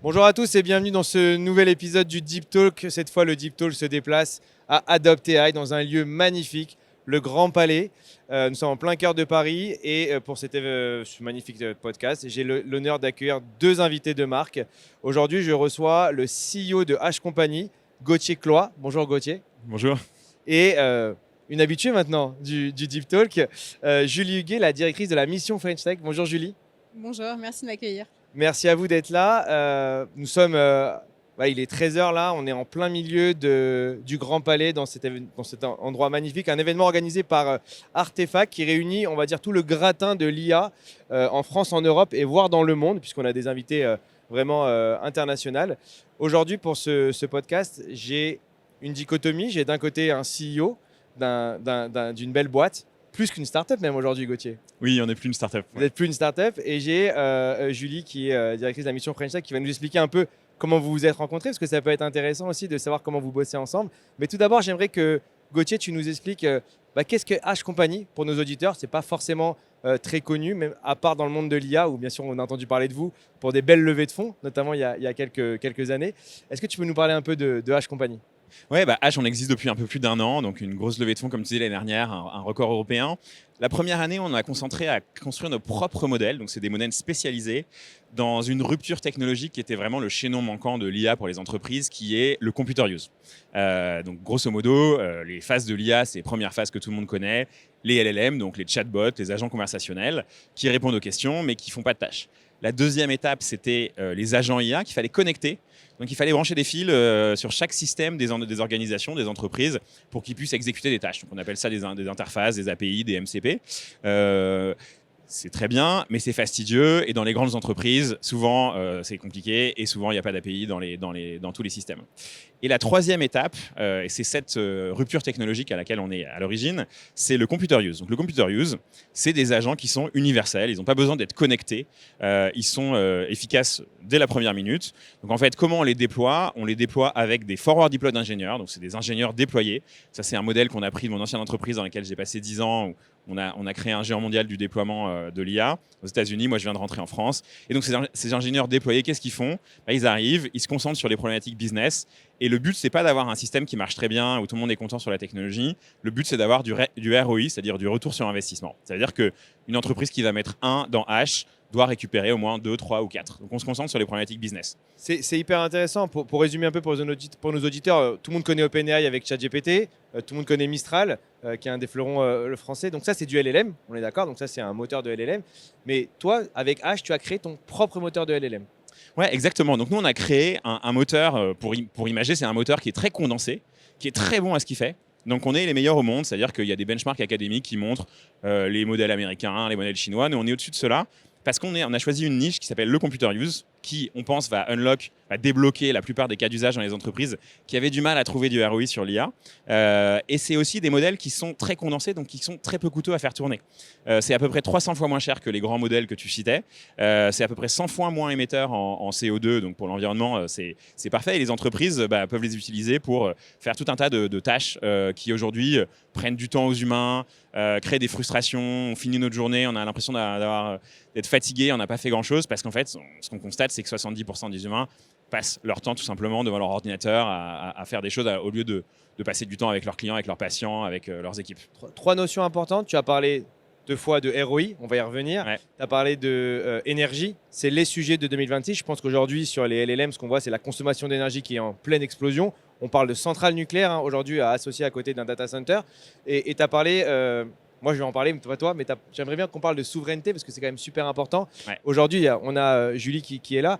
Bonjour à tous et bienvenue dans ce nouvel épisode du Deep Talk. Cette fois, le Deep Talk se déplace à Adopt AI dans un lieu magnifique, le Grand Palais. Nous sommes en plein cœur de Paris et pour ce magnifique podcast, j'ai l'honneur d'accueillir deux invités de marque. Aujourd'hui, je reçois le CEO de H Company, Gauthier Cloy. Bonjour Gauthier. Bonjour. Et une habituée maintenant du Deep Talk, Julie Huguet, la directrice de la mission French Tech. Bonjour Julie. Bonjour, merci de m'accueillir. Merci à vous d'être là. Nous sommes, il est 13h là, on est en plein milieu du Grand Palais dans cet endroit magnifique, un événement organisé par Artefact qui réunit, on va dire, tout le gratin de l'IA en France, en Europe et voire dans le monde, puisqu'on a des invités vraiment internationaux. Aujourd'hui, pour ce podcast, j'ai une dichotomie. J'ai d'un côté un CEO d'une belle boîte, plus qu'une start-up même aujourd'hui, Gauthier. Oui, on n'est plus une start-up. Vous n'êtes plus une start-up. Et j'ai Julie qui est directrice de la mission French Tech qui va nous expliquer un peu comment vous vous êtes rencontrés, parce que ça peut être intéressant aussi de savoir comment vous bossez ensemble. Mais tout d'abord, j'aimerais que Gauthier, tu nous expliques qu'est-ce que H Company pour nos auditeurs. Ce n'est pas forcément très connu, même à part dans le monde de l'IA, où bien sûr on a entendu parler de vous pour des belles levées de fonds, notamment il y a quelques années. Est-ce que tu peux nous parler un peu de H Company ? Ouais, H, on existe depuis un peu plus d'un an, donc une grosse levée de fonds, comme tu disais l'année dernière, un record européen. La première année, on a concentré à construire nos propres modèles, donc c'est des modèles spécialisés dans une rupture technologique qui était vraiment le chaînon manquant de l'IA pour les entreprises, qui est le computer use. Donc grosso modo, les phases de l'IA, c'est les premières phases que tout le monde connaît, les LLM, donc les chatbots, les agents conversationnels, qui répondent aux questions mais qui ne font pas de tâches. La deuxième étape, c'était les agents IA qu'il fallait connecter. Donc il fallait brancher des fils sur chaque système des organisations, des entreprises, pour qu'ils puissent exécuter des tâches. Donc on appelle ça des interfaces, des API, des MCP. C'est très bien, mais c'est fastidieux. Et dans les grandes entreprises, souvent, c'est compliqué. Et souvent, il n'y a pas d'API dans tous les systèmes. Et la troisième étape, et c'est cette rupture technologique à laquelle on est à l'origine, c'est le computer use. Donc le computer use, c'est des agents qui sont universels. Ils n'ont pas besoin d'être connectés. Ils sont efficaces dès la première minute. Donc en fait, comment on les déploie ? On les déploie avec des forward deploy d'ingénieurs. Donc c'est des ingénieurs déployés. Ça, c'est un modèle qu'on a pris de mon ancienne entreprise dans laquelle j'ai passé 10 ans. Où on a créé un géant mondial du déploiement de l'IA aux États-Unis. Moi, je viens de rentrer en France. Et donc, ces ingénieurs déployés, qu'est-ce qu'ils font ? Ils arrivent, ils se concentrent sur les problématiques business. Et le but, c'est pas d'avoir un système qui marche très bien, où tout le monde est content sur la technologie. Le but, c'est d'avoir du ROI, c'est-à-dire du retour sur investissement. C'est-à-dire qu'une entreprise qui va mettre 1 dans H doit récupérer au moins 2, 3 ou 4. Donc, on se concentre sur les problématiques business. C'est hyper intéressant. Pour résumer un peu pour nos auditeurs, tout le monde connaît OpenAI avec ChatGPT, tout le monde connaît Mistral, qui est un des fleurons le français. Donc ça, c'est du LLM, on est d'accord. Donc ça, c'est un moteur de LLM. Mais toi, avec H, tu as créé ton propre moteur de LLM. Ouais, exactement. Donc nous, on a créé un moteur pour imager. C'est un moteur qui est très condensé, qui est très bon à ce qu'il fait. Donc on est les meilleurs au monde, c'est-à-dire qu'il y a des benchmarks académiques qui montrent les modèles américains, les modèles chinois. Nous, on est au-dessus de cela. Parce qu'on a choisi une niche qui s'appelle le computer use, qui, on pense, va débloquer la plupart des cas d'usage dans les entreprises qui avaient du mal à trouver du ROI sur l'IA. Et c'est aussi des modèles qui sont très condensés, donc qui sont très peu coûteux à faire tourner. C'est à peu près 300 fois moins cher que les grands modèles que tu citais. C'est à peu près 100 fois moins émetteur en CO2, donc pour l'environnement, c'est parfait. Et les entreprises peuvent les utiliser pour faire tout un tas de tâches qui aujourd'hui prennent du temps aux humains, créent des frustrations. On finit notre journée, on a l'impression d'être fatigué, on n'a pas fait grand-chose, parce qu'en fait, ce qu'on constate, c'est que 70% des humains passent leur temps tout simplement devant leur ordinateur à faire des choses au lieu de passer du temps avec leurs clients, avec leurs patients, avec leurs équipes. Trois notions importantes. Tu as parlé 2 fois de ROI, on va y revenir. Ouais. Tu as parlé d'énergie, c'est les sujets de 2026. Je pense qu'aujourd'hui, sur les LLM, ce qu'on voit, c'est la consommation d'énergie qui est en pleine explosion. On parle de centrales nucléaires aujourd'hui associées à côté d'un data center. Et tu as parlé... moi, je vais en parler, pas toi, mais j'aimerais bien qu'on parle de souveraineté parce que c'est quand même super important. Ouais. Aujourd'hui, on a Julie qui est là.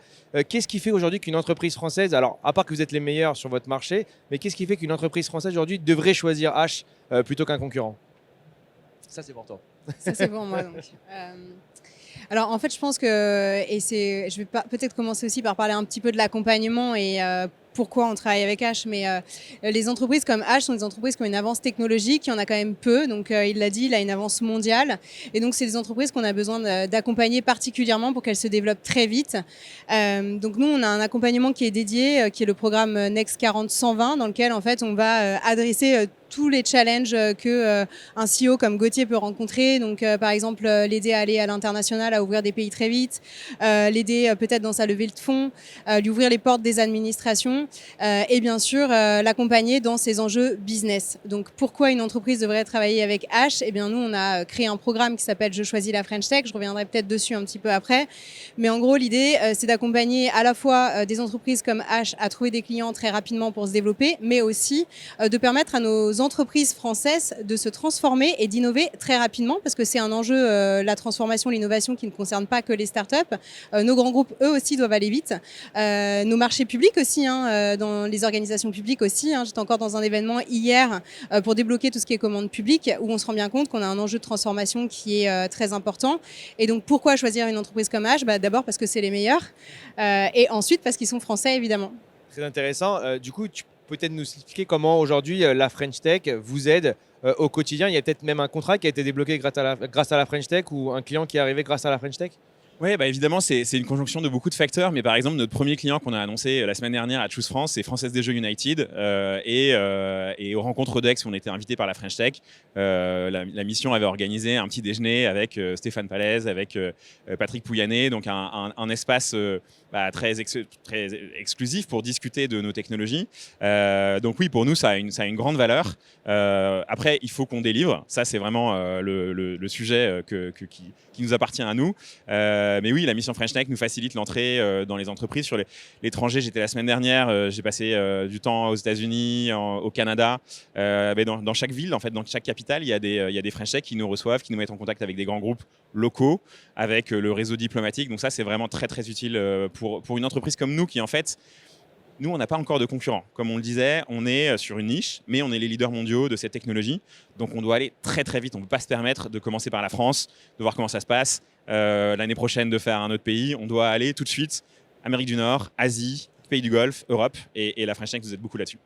Qu'est-ce qui fait aujourd'hui qu'une entreprise française, alors à part que vous êtes les meilleurs sur votre marché, mais qu'est-ce qui fait qu'une entreprise française aujourd'hui devrait choisir H plutôt qu'un concurrent ? Ça, c'est pour toi. Ça, c'est pour moi. Donc. Alors, en fait, je pense que, je vais peut-être commencer aussi par parler un petit peu de l'accompagnement et pourquoi on travaille avec H, mais les entreprises comme H sont des entreprises qui ont une avance technologique, il y en a quand même peu, donc il l'a dit, il a une avance mondiale, et donc c'est des entreprises qu'on a besoin d'accompagner particulièrement pour qu'elles se développent très vite. Donc nous, on a un accompagnement qui est dédié, qui est le programme Next 40-120, dans lequel en fait on va adresser tous les challenges que un CEO comme Gauthier peut rencontrer. Donc, par exemple, l'aider à aller à l'international, à ouvrir des pays très vite, l'aider peut-être dans sa levée de fonds, lui ouvrir les portes des administrations et bien sûr l'accompagner dans ses enjeux business. Donc, pourquoi une entreprise devrait travailler avec H? Eh bien, nous, on a créé un programme qui s'appelle Je choisis la French Tech. Je reviendrai peut-être dessus un petit peu après. Mais en gros, l'idée, c'est d'accompagner à la fois des entreprises comme H à trouver des clients très rapidement pour se développer, mais aussi de permettre à nos entreprises françaises de se transformer et d'innover très rapidement, parce que c'est un enjeu, la transformation, l'innovation qui ne concerne pas que les startups. Nos grands groupes, eux aussi, doivent aller vite. Nos marchés publics aussi, dans les organisations publiques aussi. J'étais encore dans un événement hier pour débloquer tout ce qui est commande publique, où on se rend bien compte qu'on a un enjeu de transformation qui est très important. Et donc, pourquoi choisir une entreprise comme H? D'abord parce que c'est les meilleurs, et ensuite parce qu'ils sont français, évidemment. Très intéressant. Du coup, tu peux peut-être nous expliquer comment aujourd'hui la French Tech vous aide au quotidien. Il y a peut-être même un contrat qui a été débloqué grâce à la French Tech ou un client qui est arrivé grâce à la French Tech? Oui, évidemment, c'est une conjonction de beaucoup de facteurs. Mais par exemple, notre premier client qu'on a annoncé la semaine dernière à Choose France, c'est Française des Jeux United. Et aux rencontres Dex, où on était invité par la French Tech, la mission avait organisé un petit déjeuner avec Stéphane Palaise, avec Patrick Pouyanné, donc un espace très exclusif pour discuter de nos technologies. Donc oui, pour nous, ça a une grande valeur. Après, il faut qu'on délivre. Ça, c'est vraiment le sujet qui nous appartient à nous. Mais oui, la mission French Tech nous facilite l'entrée dans les entreprises. Sur l'étranger, j'étais la semaine dernière, j'ai passé du temps aux États-Unis, au Canada. Mais dans chaque ville, en fait, dans chaque capitale, il y a des French Tech qui nous reçoivent, qui nous mettent en contact avec des grands groupes locaux, avec le réseau diplomatique. Donc ça, c'est vraiment très, très utile pour une entreprise comme nous qui, en fait, nous, on n'a pas encore de concurrents. Comme on le disait, on est sur une niche, mais on est les leaders mondiaux de cette technologie. Donc, on doit aller très, très vite. On ne peut pas se permettre de commencer par la France, de voir comment ça se passe. L'année prochaine, de faire un autre pays. On doit aller tout de suite Amérique du Nord, Asie, pays du Golfe, Europe. Et la French Tech nous aide beaucoup là-dessus.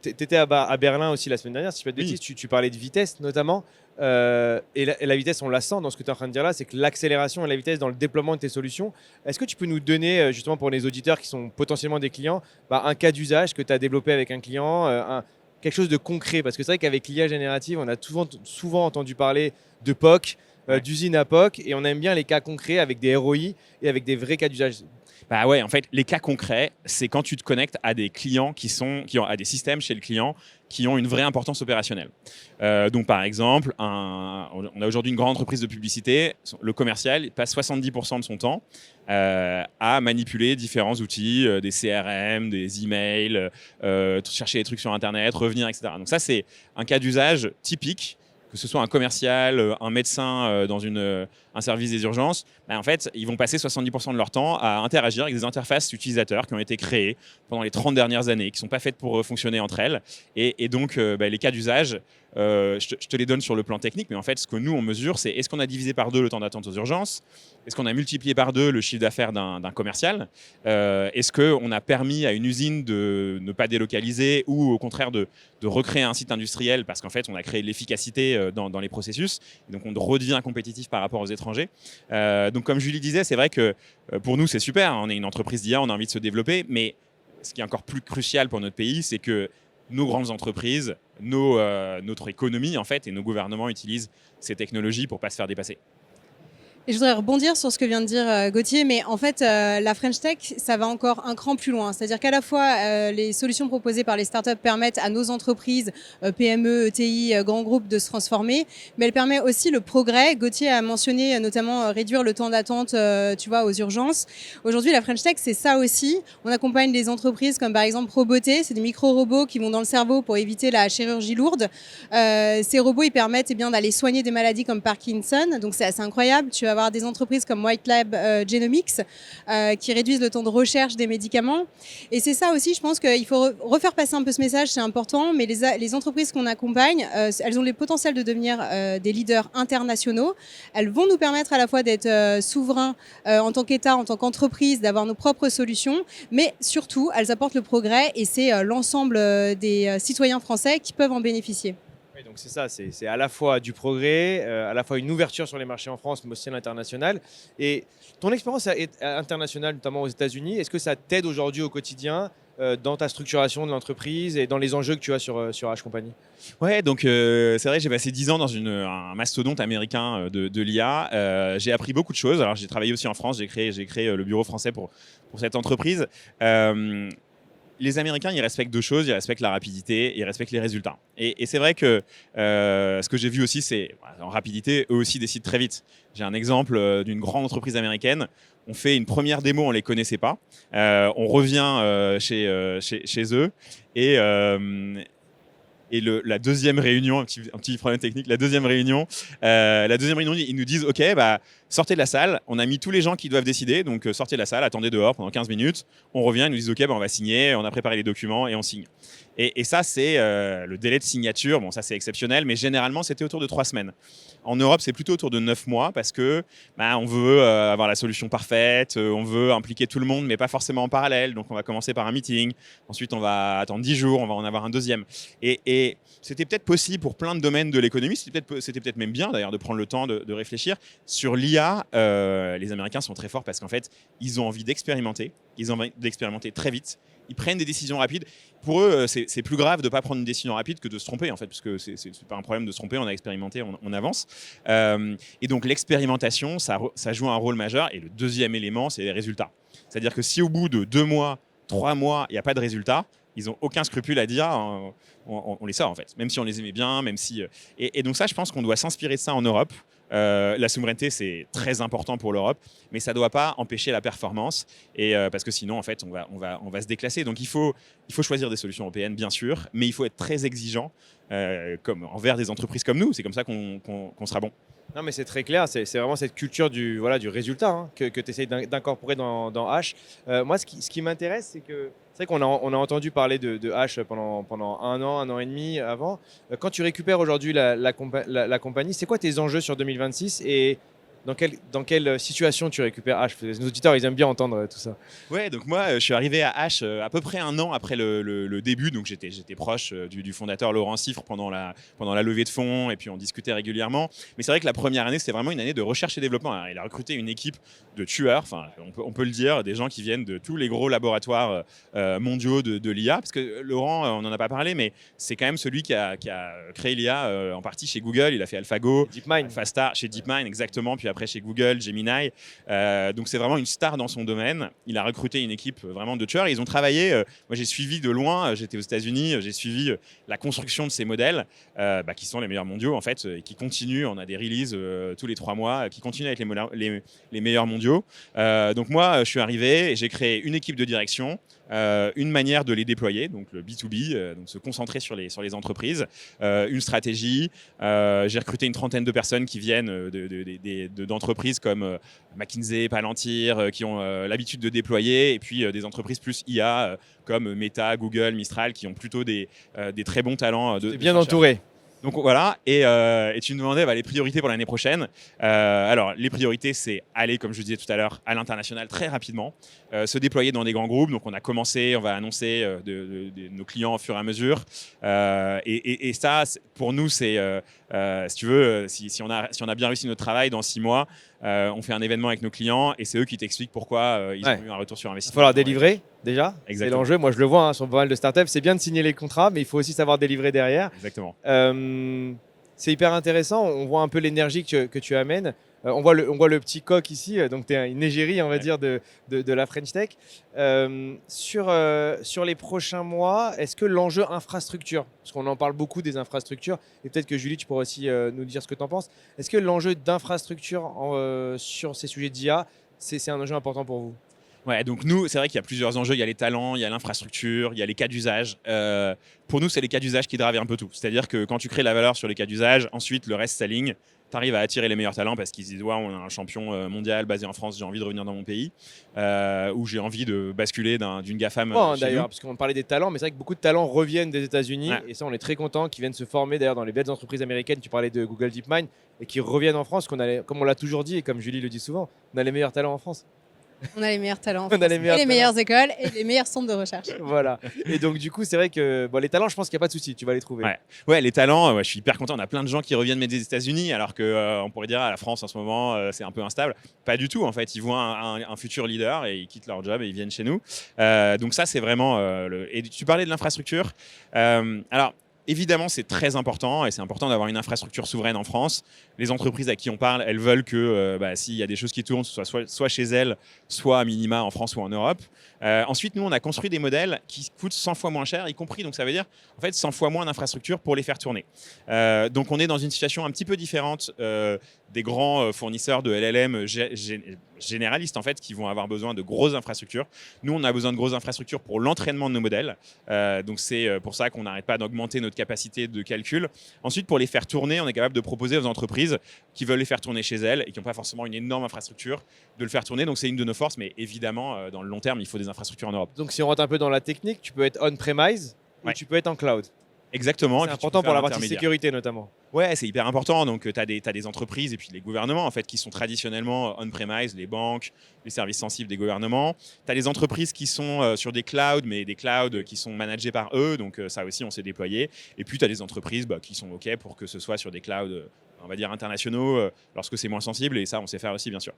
Tu étais à Berlin aussi la semaine dernière, si je ne dis pas de bêtises. Tu parlais de vitesse notamment. Et la vitesse, on la sent dans ce que tu es en train de dire là, c'est que l'accélération et la vitesse dans le déploiement de tes solutions. Est-ce que tu peux nous donner, justement pour les auditeurs qui sont potentiellement des clients, un cas d'usage que tu as développé avec un client, quelque chose de concret? Parce que c'est vrai qu'avec l'IA générative, on a souvent entendu parler de POC, d'usine à POC, et on aime bien les cas concrets avec des ROI et avec des vrais cas d'usage. Ouais, en fait, les cas concrets, c'est quand tu te connectes à des clients à des systèmes chez le client qui ont une vraie importance opérationnelle. Donc, par exemple, on a aujourd'hui une grande entreprise de publicité. Le commercial passe 70% de son temps à manipuler différents outils, des CRM, des emails, chercher des trucs sur Internet, revenir, etc. Donc ça, c'est un cas d'usage typique. Que ce soit un commercial, un médecin dans un service des urgences, en fait, ils vont passer 70% de leur temps à interagir avec des interfaces utilisateurs qui ont été créées pendant les 30 dernières années, qui ne sont pas faites pour fonctionner entre elles. Et donc, les cas d'usage, je te les donne sur le plan technique, mais en fait, ce que nous, on mesure, c'est est-ce qu'on a divisé par 2 le temps d'attente aux urgences? Est-ce qu'on a multiplié par 2 le chiffre d'affaires d'un commercial? Est-ce qu'on a permis à une usine de ne pas délocaliser ou au contraire de recréer un site industriel parce qu'en fait, on a créé de l'efficacité dans les processus. Et donc, on redevient compétitif par rapport aux étrangers. Donc, comme Julie disait, c'est vrai que pour nous, c'est super. On est une entreprise d'IA, on a envie de se développer. Mais ce qui est encore plus crucial pour notre pays, c'est que nos grandes entreprises, notre économie en fait, et nos gouvernements utilisent ces technologies pour ne pas se faire dépasser. Et je voudrais rebondir sur ce que vient de dire Gauthier, mais en fait, la French Tech, ça va encore un cran plus loin. C'est-à-dire qu'à la fois, les solutions proposées par les startups permettent à nos entreprises, PME, ETI, grands groupes, de se transformer, mais elle permet aussi le progrès. Gauthier a mentionné notamment réduire le temps d'attente, aux urgences. Aujourd'hui, la French Tech, c'est ça aussi. On accompagne des entreprises comme par exemple Proboté, c'est des micro-robots qui vont dans le cerveau pour éviter la chirurgie lourde. Ces robots, ils permettent d'aller soigner des maladies comme Parkinson, donc c'est assez incroyable. Tu vas avoir des entreprises comme White Lab Genomics qui réduisent le temps de recherche des médicaments. Et c'est ça aussi, je pense qu'il faut refaire passer un peu ce message, c'est important, mais les entreprises qu'on accompagne, elles ont le potentiel de devenir des leaders internationaux. Elles vont nous permettre à la fois d'être souverains en tant qu'État, en tant qu'entreprise, d'avoir nos propres solutions, mais surtout, elles apportent le progrès et c'est l'ensemble des citoyens français qui peuvent en bénéficier. Oui, donc c'est ça, c'est à la fois du progrès, à la fois une ouverture sur les marchés en France, mais aussi à l'international. Et ton expérience internationale, notamment aux États-Unis, est-ce que ça t'aide aujourd'hui au quotidien dans ta structuration de l'entreprise et dans les enjeux que tu as sur H Company? Ouais, donc c'est vrai, j'ai passé 10 ans dans un mastodonte américain de l'IA. J'ai appris beaucoup de choses. Alors j'ai travaillé aussi en France, j'ai créé le bureau français pour cette entreprise. Les Américains, ils respectent deux choses, ils respectent la rapidité, ils respectent les résultats. Et c'est vrai que ce que j'ai vu aussi, c'est en rapidité, eux aussi décident très vite. J'ai un exemple d'une grande entreprise américaine. On fait une première démo, on ne les connaissait pas. On revient chez eux et la deuxième réunion, un petit problème technique, la deuxième réunion, ils nous disent OK, bah, sortez de la salle, on a mis tous les gens qui doivent décider, donc sortez de la salle, attendez dehors pendant 15 minutes, on revient, ils nous disent OK, bah, on va signer, on a préparé les documents et on signe. Et ça, c'est le délai de signature, bon, ça c'est exceptionnel, mais généralement c'était autour de 3 semaines. En Europe, c'est plutôt autour de 9 mois parce que bah, on veut avoir la solution parfaite, on veut impliquer tout le monde, mais pas forcément en parallèle. Donc on va commencer par un meeting, ensuite on va attendre 10 jours, on va en avoir un deuxième. Et c'était peut-être possible pour plein de domaines de l'économie, c'était peut-être même bien d'ailleurs de prendre le temps de réfléchir. Sur l'IA, les Américains sont très forts parce qu'en fait, ils ont envie d'expérimenter, ils ont envie d'expérimenter très vite. Ils prennent des décisions rapides. Pour eux, c'est plus grave de ne pas prendre une décision rapide que de se tromper, en fait, parce que c'est pas un problème de se tromper, on a expérimenté, on avance. Et donc l'expérimentation, ça joue un rôle majeur. Et le deuxième élément, c'est les résultats. C'est-à-dire que si au bout de 2 mois, 3 mois, il n'y a pas de résultats, ils n'ont aucun scrupule à dire on les sort, en fait, même si on les aimait bien, même si... Et donc ça, je pense qu'on doit s'inspirer de ça en Europe. La souveraineté, c'est très important pour l'Europe, mais ça ne doit pas empêcher la performance, parce que sinon, en fait, on va se déclasser. Donc, il faut choisir des solutions européennes, bien sûr, mais il faut être très exigeant envers des entreprises comme nous. C'est comme ça qu'on sera bon. Non, mais c'est très clair, c'est vraiment cette culture du résultat hein, que tu essayes d'incorporer dans H. Moi, ce qui m'intéresse, c'est que c'est vrai qu'on a entendu parler de H pendant un an et demi avant. Quand tu récupères aujourd'hui la compagnie, c'est quoi tes enjeux sur 2026 et dans quelle situation tu récupères H? Parce que nos auditeurs, ils aiment bien entendre tout ça. Ouais, donc moi, je suis arrivé à H à peu près un an après le début. Donc j'étais proche du fondateur Laurent Siffre pendant la levée de fonds et puis on discutait régulièrement. Mais c'est vrai que la première année, c'était vraiment une année de recherche et développement. Alors, il a recruté une équipe de tueurs, enfin, on peut le dire, des gens qui viennent de tous les gros laboratoires mondiaux de l'IA. Parce que Laurent, on n'en a pas parlé, mais c'est quand même celui qui a créé l'IA en partie chez Google. Il a fait AlphaGo, DeepMind. AlphaStar, chez DeepMind, exactement. Puis après chez Google, Gemini. Donc c'est vraiment une star dans son domaine. Il a recruté une équipe vraiment de tueurs. Ils ont travaillé, moi j'ai suivi de loin, j'étais aux États-Unis, j'ai suivi la construction de ces modèles qui sont les meilleurs mondiaux en fait, et qui continuent. On a des releases tous les 3 mois qui continuent avec les meilleurs mondiaux. Donc moi je suis arrivé et j'ai créé une équipe de direction. Une manière de les déployer, donc le B2B, donc se concentrer sur les entreprises, une stratégie. J'ai recruté une trentaine de personnes qui viennent d'entreprises comme McKinsey, Palantir, qui ont l'habitude de déployer, et puis des entreprises plus IA comme Meta, Google, Mistral, qui ont plutôt des très bons talents. T'es bien entouré. Donc voilà, et tu me demandais les priorités pour l'année prochaine. Alors les priorités, c'est aller, comme je disais tout à l'heure, à l'international très rapidement, se déployer dans des grands groupes. Donc on a commencé, on va annoncer nos clients au fur et à mesure. Et ça, pour nous, c'est, si tu veux, si on a bien réussi notre travail, dans 6 mois, on fait un événement avec nos clients et c'est eux qui t'expliquent pourquoi ils ont eu un retour sur investissement. Il va falloir délivrer déjà. Exactement. C'est l'enjeu. Moi, je le vois sur pas mal de startups. C'est bien de signer les contrats, mais il faut aussi savoir délivrer derrière. Exactement. C'est hyper intéressant. On voit un peu l'énergie que tu amènes. On voit le petit coq ici. Donc, tu es une égérie, on va dire, de la French Tech. Sur les prochains mois, est-ce que l'enjeu infrastructure, parce qu'on en parle beaucoup des infrastructures, et peut-être que Julie, tu pourrais aussi nous dire ce que tu en penses. Est-ce que l'enjeu d'infrastructure sur ces sujets d'IA, c'est un enjeu important pour vous? Ouais, donc nous, c'est vrai qu'il y a plusieurs enjeux. Il y a les talents, il y a l'infrastructure, il y a les cas d'usage. Pour nous, c'est les cas d'usage qui drivent un peu tout. C'est-à-dire que quand tu crées la valeur sur les cas d'usage, ensuite, le reste s'aligne. Tu arrives à attirer les meilleurs talents parce qu'ils se disent ouais, on a un champion mondial basé en France, j'ai envie de revenir dans mon pays, ou j'ai envie de basculer d'une GAFAM. D'ailleurs, parce qu'on parlait des talents, mais c'est vrai que beaucoup de talents reviennent des États-Unis, et ça, on est très content qu'ils viennent se former d'ailleurs dans les belles entreprises américaines. Tu parlais de Google DeepMind, et qui reviennent en France, comme on l'a toujours dit, et comme Julie le dit souvent, on a les meilleurs talents en France. On a les meilleurs talents. en On a France. les meilleurs et les meilleures écoles et les meilleurs centres de recherche. Voilà. Et donc, du coup, c'est vrai que bon, les talents, je pense qu'il n'y a pas de souci, tu vas les trouver. Ouais, les talents, je suis hyper content. On a plein de gens qui reviennent des États-Unis, alors que on pourrait dire la France en ce moment, c'est un peu instable. Pas du tout, en fait. Ils voient un futur leader et ils quittent leur job et ils viennent chez nous. Donc ça, c'est vraiment. Et tu parlais de l'infrastructure. Alors. Évidemment, c'est très important et c'est important d'avoir une infrastructure souveraine en France. Les entreprises à qui on parle, elles veulent que s'il y a des choses qui tournent, ce soit chez elles, soit à minima en France ou en Europe. Ensuite, nous, on a construit des modèles qui coûtent 100 fois moins cher, y compris, donc ça veut dire en fait 100 fois moins d'infrastructures pour les faire tourner. Donc on est dans une situation un petit peu différente des grands fournisseurs de LLM généralistes en fait, qui vont avoir besoin de grosses infrastructures. Nous, on a besoin de grosses infrastructures pour l'entraînement de nos modèles. Donc c'est pour ça qu'on n'arrête pas d'augmenter notre capacité de calcul. Ensuite, pour les faire tourner, on est capable de proposer aux entreprises qui veulent les faire tourner chez elles et qui n'ont pas forcément une énorme infrastructure de le faire tourner. Donc c'est une de nos forces, mais évidemment, dans le long terme, il faut des infrastructures en Europe. Donc, si on rentre un peu dans la technique, tu peux être on-premise ou tu peux être en cloud. Exactement. C'est important pour la partie sécurité notamment. Ouais, c'est hyper important. Donc, tu as des entreprises et puis les gouvernements en fait, qui sont traditionnellement on-premise, les banques, les services sensibles des gouvernements. Tu as les entreprises qui sont sur des clouds, mais des clouds qui sont managés par eux. Donc, ça aussi, on s'est déployé. Et puis, tu as des entreprises qui sont OK pour que ce soit sur des clouds, on va dire, internationaux, lorsque c'est moins sensible. Et ça, on sait faire aussi, bien sûr.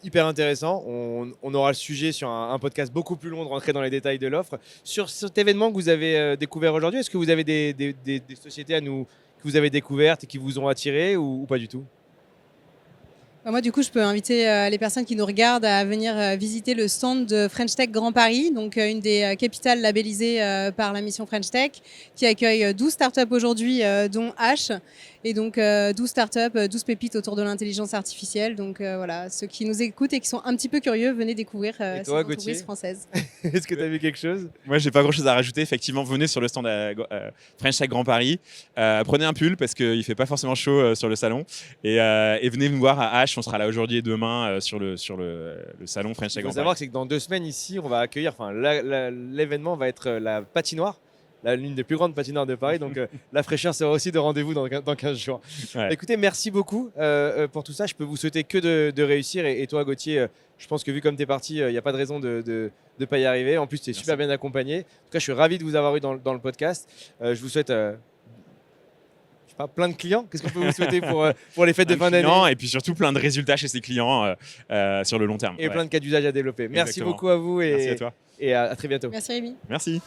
Hyper intéressant. On aura le sujet sur un podcast beaucoup plus long de rentrer dans les détails de l'offre. Sur cet événement que vous avez découvert aujourd'hui, est-ce que vous avez des sociétés que vous avez découvertes et qui vous ont attiré ou pas du tout ? Moi, du coup, je peux inviter les personnes qui nous regardent à venir visiter le stand de French Tech Grand Paris, donc une des capitales labellisées par la mission French Tech, qui accueille 12 startups aujourd'hui, dont H. Et donc 12 startups, 12 pépites autour de l'intelligence artificielle. Donc voilà, ceux qui nous écoutent et qui sont un petit peu curieux, venez découvrir ces entreprises françaises. Est-ce que tu as vu quelque chose ? Moi, j'ai pas grand-chose à rajouter. Effectivement, venez sur le stand French Tech Grand Paris. Prenez un pull parce qu'il fait pas forcément chaud sur le salon. Et venez nous voir à H. On sera là aujourd'hui et demain sur le salon French Tech Grand Paris. Il faut savoir que c'est que dans 2 semaines ici, on va accueillir, l'événement va être la patinoire, l'une des plus grandes patinoires de Paris. Donc la fraîcheur sera aussi de rendez-vous dans 15 jours. Ouais. Écoutez, merci beaucoup pour tout ça. Je peux vous souhaiter que de réussir. Et toi, Gauthier, je pense que vu comme tu es parti, il n'y a pas de raison de ne pas y arriver. En plus, tu es super bien accompagné. En tout cas, je suis ravi de vous avoir eu dans le podcast. Je vous souhaite plein de clients. Qu'est-ce qu'on peut vous souhaiter pour les fêtes de fin d'année ? Et puis surtout plein de résultats chez ces clients sur le long terme. Et plein de cas d'usage à développer. Merci beaucoup à vous Merci à toi. Et à très bientôt. Merci Rémi. Merci.